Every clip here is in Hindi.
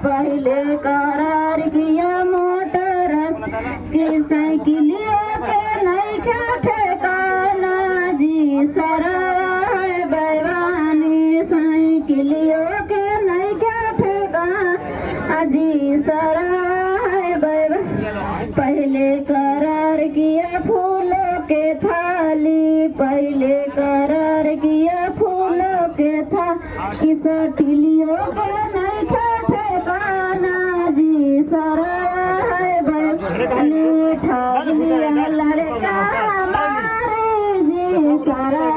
पहले करार किया मोटर की साइकिलियों के नहीं क्या ठेकाना जी सरा है बैवानी साइकिलियों के नहीं क्या ठेकाना जी सरा है बैवानी। पहले करार किया फूलों के थाली पहले करार किया फूलों के था किस टिलियों के नहीं था ठेकाना जी सरा है बैवानी ठग लिया लड़का हमारे जी सरा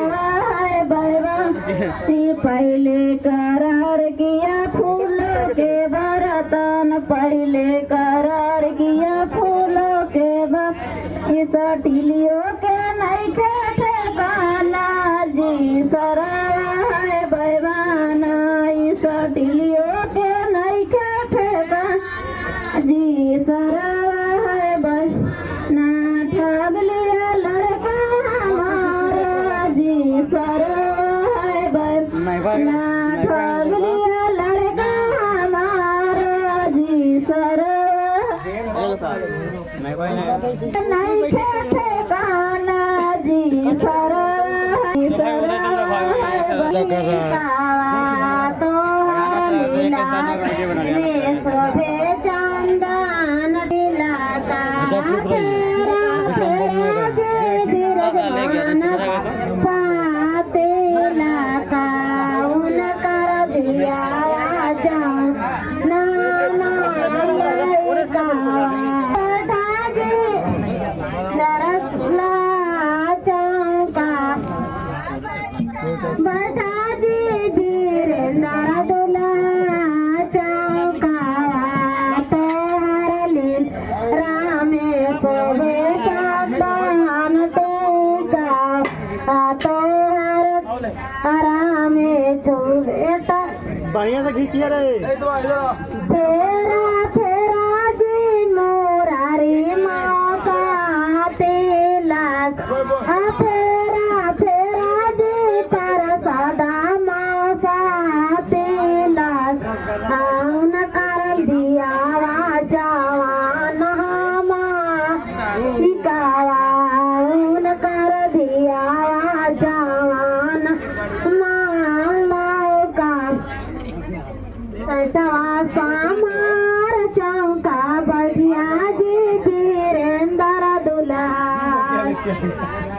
है बैवानी। पहले करार किया फूलों के बर्तन पहले करार किया फूलों के इस टिलियों के नहीं थे ठेकाना जी सरा है बैवाना इस टिलियों के नहीं थे ठेकाना जी सरा है बैवाना ठग लिया लड़का हमारा जी सरा है बैवाना ठग लिया लड़का हमारा जी सरा नहीं ठेकाना जी सरा तो शोभे चंदन दिलाता पातेला काउन कर दिया बता जी धीरेन्द्र दुला चौका तोहर लील रामे शोभे चंदन टीका तोहर रामे शोभे बढ़िया से खींचिए रे फेरा फेरा जी मोरारी मौका तिलक फेरा फेरा जी पर सदा मौका तिलक कौन कर दिया जवान कौन कर दिया जवान मौका समार चौका बढ़िया जी धीरेन्द्र दुला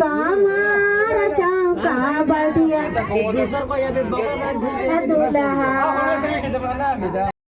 समार चौका बढ़िया दुल्हा